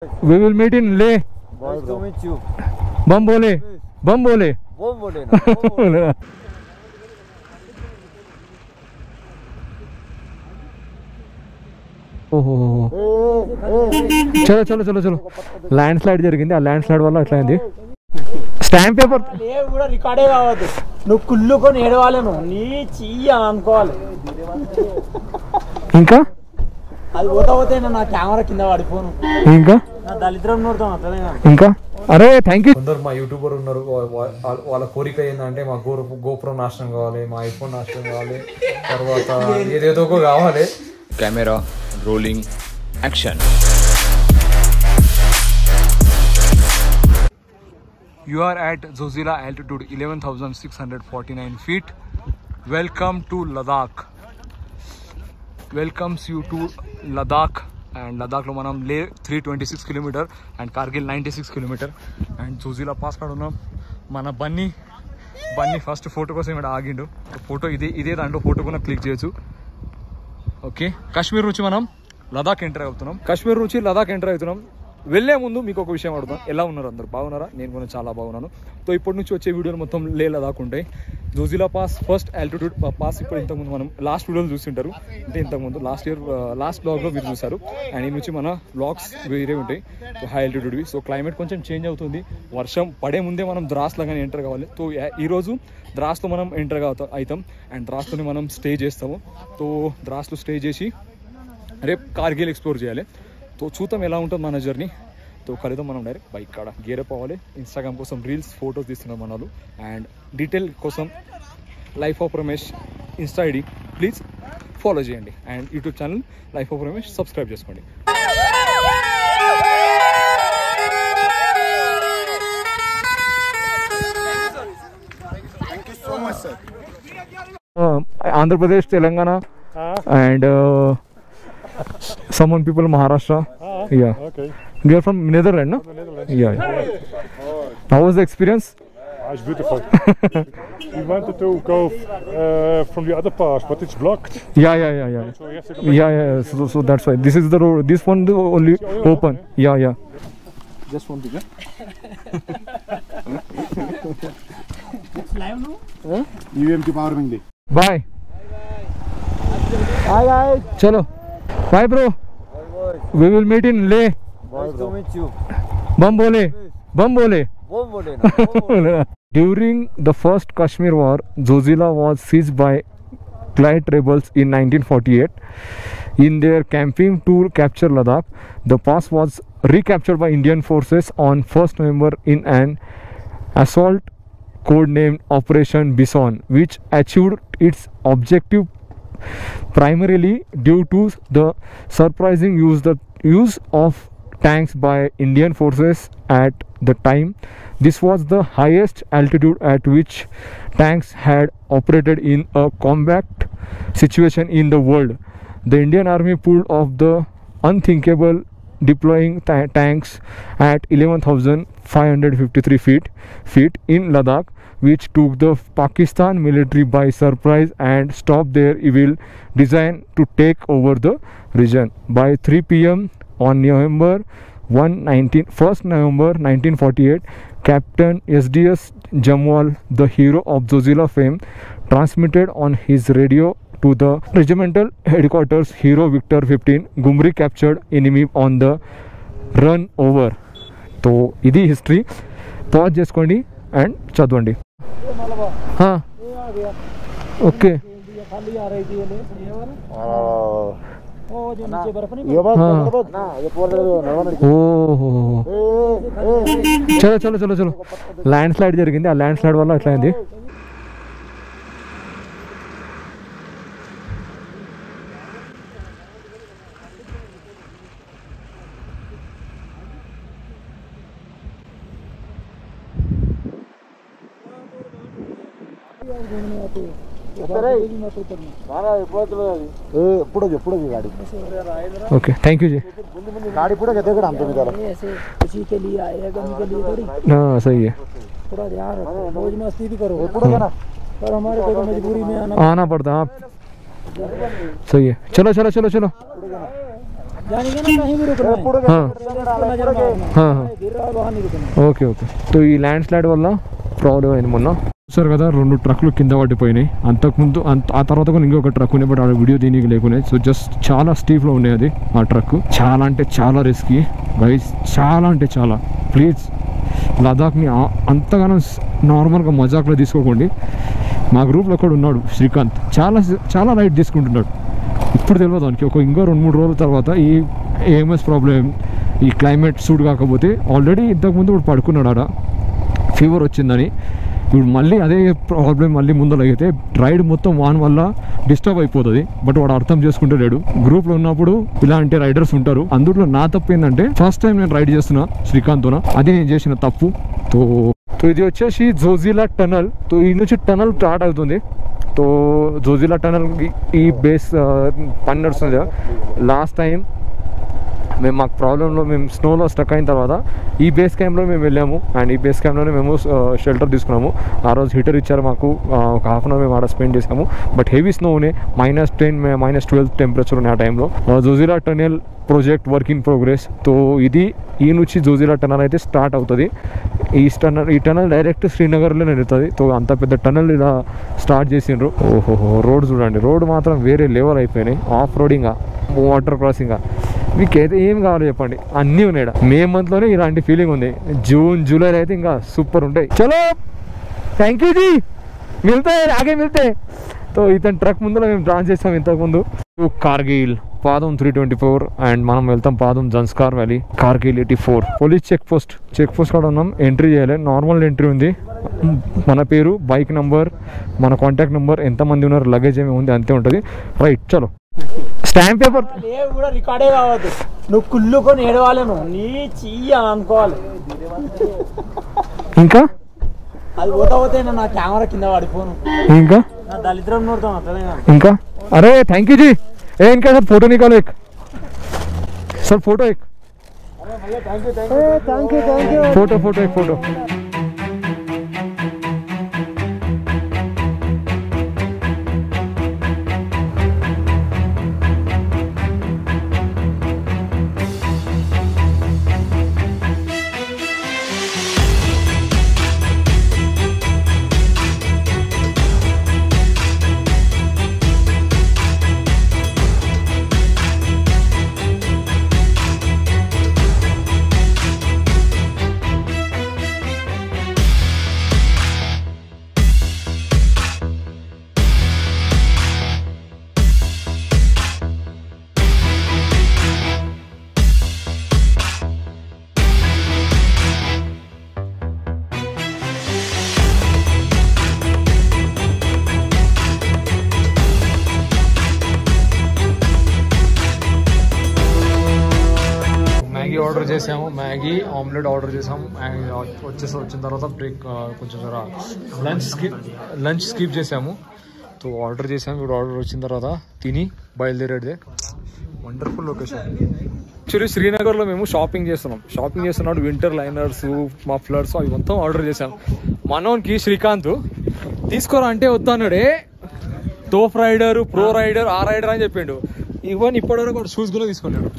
We will meet in Leh. Nice to meet you. Bum bole. Bum bole. Bom bole na. Bom bole. ఓహో చలో చలో చలో చలో land slide జరిగింది ఆ ల్యాండ్ స్లైడ్ వల్ల అట్లా అయింది స్టాంప్ పేపర్ కూడా రికార్డే కావద్దు నువ్వు కుళ్ళుకొని ఏడవాలి నువ్వు నీ చెయ్యి అని అనుకోవాలి ఇంకా అది పోతా పోతే నా కెమెరా కింద పడిపోను ఇంకా నా దళిద్రం నోడతాం అట్లనే ఇంకా అరే థ్యాంక్ యూ కొందరు మా యూట్యూబర్ ఉన్నారు వాళ్ళ కోరిక ఏంటంటే మా గోప్రో నాశనం కావాలి మా ఐఫోన్ నాశనం కావాలి తర్వాత ఏదేదో కావాలి camera rolling action You are at Zojila altitude 11,649 feet. Welcome to Ladakh. Welcomes you to Ladakh. And Ladakh lo manam Leh 326 km and Kargil 96 km and Zojila pass kadunam mana bunny first photo kosam ikkada agindu photo ide danlo photo kuna click cheyochu okay Kashmir nuchi manam Ladakh enter avutunam Kashmir nuchi Ladakh enter avutunam వెళ్ళే ముందు మీకు ఒక విషయం అడుగుతాం ఎలా ఉన్నారు అందరు బాగున్నారా నేను కూడా చాలా బాగున్నాను సో ఇప్పటి నుంచి వచ్చే వీడియోలు మొత్తం లేలా దాకా ఉంటాయి Zojila pass first altitude pass ఇప్పుడు ఇంతకుముందు మనం లాస్ట్ వీడియోలు చూస్తుంటారు అంటే ఇంతకుముందు లాస్ట్ బ్లాగ్లో మీరు చూసారు అండ్ ఈ నుంచి మన బ్లాగ్స్ వేరే ఉంటాయి సో హై ఆల్టిట్యూడ్వి సో క్లైమేట్ కొంచెం చేంజ్ అవుతుంది వర్షం పడే ముందే మనం ద్రాస్లో కానీ ఎంటర్ కావాలి సో ఈరోజు ద్రాస్లో మనం ఎంటర్ అవుతాం అండ్ ద్రాస్తోనే మనం స్టే చేస్తాము సో ద్రాస్లో స్టే చేసి రేపు కార్గిల్ ఎక్స్ప్లోర్ చేయాలి तो చూద్దాం ఎలా ఉంటుంది మన జర్నీ తో కలుద్దాం మనం డైరెక్ట్ బైక్ కాడ గేరప్ అవ్వాలి ఇన్స్టాగ్రామ్ కోసం రీల్స్ ఫొటోస్ తీస్తున్నాం మన వాళ్ళు అండ్ డీటెయిల్ కోసం life of Ramesh Insta ID please follow చేయండి and YouTube channel life of Ramesh subscribe చేసుకోండి Andhra Pradesh Telangana and some people Maharashtra. Yeah. Okay. You are from Netherlands, no? Netherlands. Yeah. How was the experience? It's beautiful. We wanted to go from the other pass, but it's blocked. Yeah. So we have to go back. So that's why this is the road. This one only open. Yeah. Just one bigger. it's live now UMT power wing day. Bye. hi guys Chalo. Bye bro. We will meet in Leh. nice to meet you Bum bole. Bum bole. bom bole na bom bole. During the first Kashmir war, Zojila was seized by Clyde rebels in 1948. In their camping to capture Ladakh, the pass was recaptured by Indian forces on 1st November in an assault codenamed Operation Bison, which achieved its objective primarily due to the surprising use of tanks by Indian forces at the time. This was the highest altitude at which tanks had operated in a combat situation in the world. The Indian Army pulled off the unthinkable, deploying tanks at 11,553 feet in Ladakh, which took the Pakistan military by surprise and stopped their evil design to take over the region. By 3 p.m. on November 1st November 1948, Captain SDS Jamwal, the hero of Zojila fame, transmitted on his radio to the regimental headquarters, Hero Victor 15, Gumri captured enemy on the run over. So, ఇది history pause చేసుకోండి and చదవండి okay చలో చలో చలో చలో land slide జరిగింది ఆ land slide వల్ల అట్లా అయింది ओके थैंक यू जी गाड़ी पूरा कहते हैं हम तो निकालो किसी के लिए आएगा उनके लिए थोड़ी हाँ सही है थोड़ा ध्यान रखो मौज मस्ती भी करो पूरा पर हमारे को मजबूरी में आना पड़ता है सही है चलो चलो चलो चलो जाने के ना कहीं भी रुकना है हाँ नजर मारना हाँ हाँ गिर रहा है वहाँ नहीं रुकना ఓకే ఓకే సో ఈ ల్యాండ్ స్లైడ్ వల్ల ప్రాబ్లం అయింది మొన్న చూసారు కదా 2 ట్రక్లు కింద పడిపోయినాయి అంతకుముందు ఆ తర్వాత కూడా ఇంకొక ట్రక్ ఉండే బట్ ఆ వీడియో దీనికి లేకున్నాయి సో జస్ట్ చాలా స్టీఫ్లో ఉన్నాయి అది ఆ ట్రక్ చాలా అంటే చాలా రిస్కీ గైస్ చాలా అంటే చాలా ప్లీజ్ లదాఖ్ని అంతగానో నార్మల్గా మజాక్లో తీసుకోకండి మా గ్రూప్లో కూడా ఉన్నాడు శ్రీకాంత్ చాలా రైడ్ తీసుకుంటున్నాడు ఇప్పుడు తెలియదు దానికి ఇంకో 2-3 రోజుల తర్వాత ఈ ఏఎంఎస్ ప్రాబ్లం ఈ క్లైమేట్ సూట్ కాకపోతే ఆల్రెడీ ఇంతకుముందు ఇప్పుడు పడుకున్నాడు ఆడ ఫీవర్ వచ్చిందని ఇప్పుడు మళ్ళీ అదే ప్రాబ్లం మళ్ళీ ముందరగైతే రైడ్ మొత్తం వాన్ వల్ల డిస్టర్బ్ అయిపోతుంది బట్ వాడు అర్థం చేసుకుంటే లేడు గ్రూప్లో ఉన్నప్పుడు ఇలాంటి రైడర్స్ ఉంటారు అందులో నా తప్పు ఏంటంటే ఫస్ట్ టైం నేను రైడ్ చేస్తున్నా శ్రీకాంత్తో అది నేను చేసిన తప్పు తో ఇది వచ్చేసి జోజిలా టనల్ తో ఈ నుంచి టనల్ స్టార్ట్ అవుతుంది తో జోజిలా టనల్ ఈ బేస్ పని నడుస్తుంది లాస్ట్ టైం మేము మాకు ప్రాబ్లంలో మేము స్నోలో స్టక్ అయిన తర్వాత ఈ బేస్ క్యాంప్లో మేము వెళ్ళాము అండ్ ఈ బేస్ క్యాంప్లోనే మేము షెల్టర్ తీసుకున్నాము ఆ రోజు హీటర్ ఇచ్చారు మాకు ఒక హాఫ్ అన్ అవర్ మేము ఆడ స్పెండ్ చేసాము బట్ హెవీ స్నో ఉన్నాయి -10 -12 టెంపరేచర్ ఉన్నాయి ఆ టైంలో Zojila tunnel project work in progress తో ఇది ఈ నుంచి జోజిలా టనల్ అయితే స్టార్ట్ అవుతుంది ఈ టనల్ డైరెక్ట్ శ్రీనగర్లో వెళ్తుంది తో అంత పెద్ద టనల్ ఇలా స్టార్ట్ చేసిండ్రు ఓహోహో రోడ్ చూడండి రోడ్ మాత్రం వేరే లెవెల్ అయిపోయినాయి ఆఫ్ రోడింగ్ వాటర్ క్రాసింగ్ మీకైతే ఏం కావాలో చెప్పండి అన్నీ ఉన్నాయి మే మంత్లోనే ఇలాంటి ఫీలింగ్ ఉంది జూన్ జూలై అయితే ఇంకా సూపర్ ఉంటాయి చలో థ్యాంక్ యూ జీ మిల్తే ఆగే మిల్తే తో ఇతని ట్రక్ ముందులో మేము డ్రాన్ చేస్తాం ఇంతకుముందు కార్గిల్ పాదం 324 అండ్ మనం వెళ్తాం Padum Zanskar valley Kargil 84 police check post కాడ ఉన్నాం ఎంట్రీ చేయాలి నార్మల్ ఎంట్రీ ఉంది మన పేరు బైక్ నంబర్ మన కాంటాక్ట్ నెంబర్ ఎంతమంది ఉన్నారు లగేజ్ ఏమి ఉంది అంతే ఉంటుంది రైట్ చలో స్టాంప్ పేపర్ కూడా రికార్డే కావద్దు నువ్వు కుళ్ళుకొని ఏడవాలను నీ చెయ్యి అని అనుకోవాలి ఇంకా అది పోతే నా కెమెరా కింద పడిపోను ఇంకా నా దళిద్రం నోడతాం అట్లనే ఇంకా अरे थैंक यू जी ए इनका सर फोटो निकालो एक सर फोटो एक थैंक यू फोटो एक फोटो ఆర్డర్ చేసాము మ్యాగీ ఆమ్లెట్ ఆర్డర్ చేసాము వచ్చిన తర్వాత బ్రేక్ కొంచెం జరా లంచ్ స్కిప్ చేసాము తో ఆర్డర్ చేసాము ఇప్పుడు ఆర్డర్ వచ్చిన తర్వాత తిని బయలుదేరేదే వండర్ఫుల్ లొకేషన్ యాక్చువల్లీ శ్రీనగర్లో మేము షాపింగ్ చేస్తున్నాడు వింటర్ లైనర్స్ మఫ్లర్స్ అవి మొత్తం ఆర్డర్ చేసాం మనోన్కి శ్రీకాంత్ తీసుకోరా అంటే వద్దన్నాడే తోఫ్ రైడర్ ప్రో రైడర్ ఆ రైడర్ అని చెప్పిండు ఈవెన్ ఇప్పటివరకు షూస్ కూడా తీసుకున్నాడు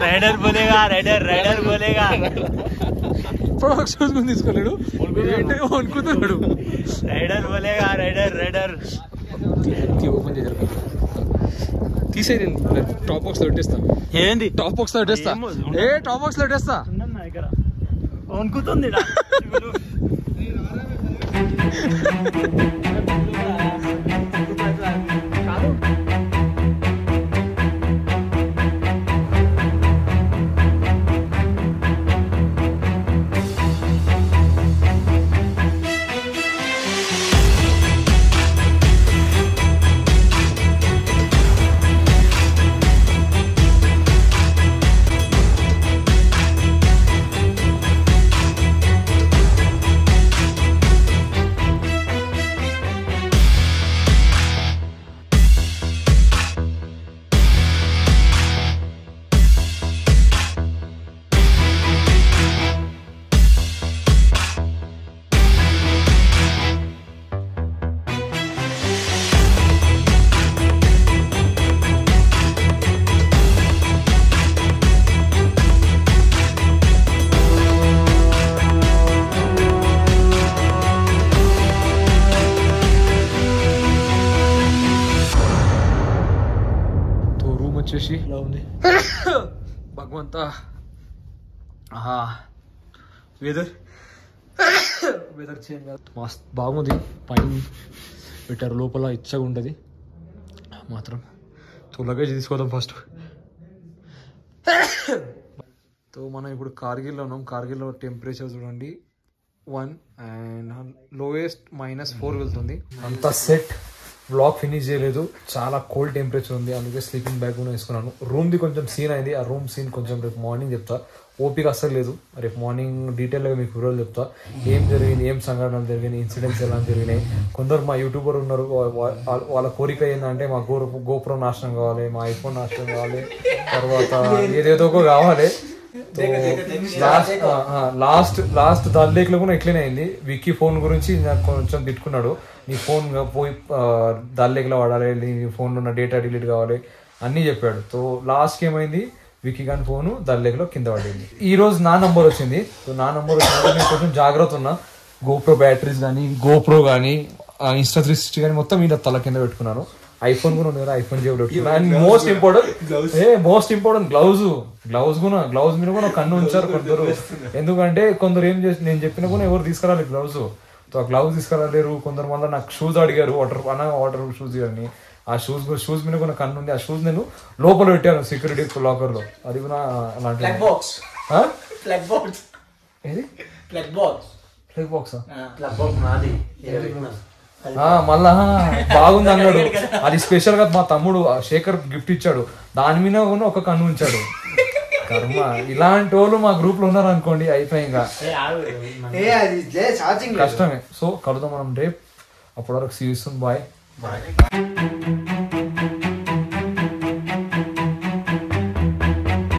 రైడర్ బోలేగా రైడర్ బోలేగా ఇప్పటివరకు షూస్ కూడా తీసుకోలేడు ఏంటో అనుకుంటున్నాడు రైడర్ బోలేగా రైడర్ ఓపెన్ చేశారు తీసేది టాప్ బాక్స్ లో పెట్టేస్తా ఏంది టాప్ బాక్స్ లో పెట్టేస్తా టాప్ బాక్స్ లో పెట్టేస్తా దగ్గర అనుకుంటుంది భగవంతా వెదర్ చేంజ్ మస్త్ బాగుంది. పైన పెట్టారు, లోపల ఇచ్చగా ఉంటుంది మాత్రం. Luggage తీసుకోదాం first. సో మనం ఇప్పుడు కార్గిల్లో ఉన్నాం. కార్గిల్లో టెంపరేచర్ చూడండి 1 అండ్ లోయెస్ట్ -4 వెళ్తుంది. అంతా సెట్. బ్లాగ్ ఫినిష్ చేయలేదు, చాలా కోల్డ్ టెంపరేచర్ ఉంది, అందుకే స్లీపింగ్ బ్యాగ్ కూడా వేసుకున్నాను. రూమ్ది కొంచెం సీన్ అయింది, ఆ రూమ్ సీన్ కొంచెం రేపు మార్నింగ్ చెప్తా. ఓపిక అస్సలు లేదు, రేపు మార్నింగ్ డీటెయిల్గా మీకు వివరాలు చెప్తా. ఏం జరిగింది, ఏం సంఘటనలు జరిగినాయి, ఇన్సిడెంట్స్ ఎలా జరిగినాయి. కొందరు మా యూట్యూబర్ ఉన్నారు, వాళ్ళ కోరిక ఏంటంటే మా గోప్రో నాశనం కావాలి, మా ఐఫోన్ నాశనం కావాలి, తర్వాత ఏదేదో కావాలి. లాస్ట్ దల్ లేక్లో కూడా ఎట్లనే అయింది. విక్కీ ఫోన్ గురించి నాకు కొంచెం తిట్టుకున్నాడు, నీ ఫోన్ పోయి దల్ లేక్లో వాడాలి, నీ ఫోన్లో ఉన్న డేటా డిలీట్ కావాలి అన్నీ చెప్పాడు. సో లాస్ట్కి ఏమైంది, విక్కీ గాని ఫోన్ దల్ లేక్లో కింద పడింది. ఈ రోజు నా నంబర్ వచ్చింది. సో నా నంబర్ వచ్చిన నేను కొంచెం జాగ్రత్త ఉన్నా. గోప్రో బ్యాటరీస్ కానీ, గోప్రో కానీ, ఇన్స్టా 360 కానీ మొత్తం ఇలా తల కింద పెట్టుకున్నాను. ఐఫోన్ కూడా ఉంది కదా, ఐఫోన్ జేబులో పెట్టుకున్నాను. అండ్ మోస్ట్ ఇంపార్టెంట్ గ్లౌజ్ మీద కూడా కన్ను ఉంచారు కొందరు. ఎందుకంటే కొందరు ఏం చేసి నేను చెప్పినా కూడా ఎవరు తీసుకురాలి గ్లౌజ్. సో ఆ గ్లౌజ్ తీసుకురాలేరు. కొందరు మళ్ళీ నాకు షూస్ అడిగారు, వాటర్ షూస్ కానీ. ఆ షూస్ మీద కూడా కన్ను ఉంది. ఆ షూస్ నేను లోపల పెట్టాను సెక్యూరిటీ లాకర్ లో. అది కూడా అలాంటి మళ్ళా బాగుంది అన్నాడు. అది స్పెషల్ గా మా తమ్ముడు శేఖర్ గిఫ్ట్ ఇచ్చాడు, దాని మీద కూడా ఒక కన్ను ఉంచాడు. కర్మ, ఇలాంటి వాళ్ళు మా గ్రూప్ లో ఉన్నారు అనుకోండి, అయిపోయి ఇంకా కష్టమే. సో కలుద్దాం మనం రేపు. అప్పటి వరకు సీ యూ సూన్, బాయ్.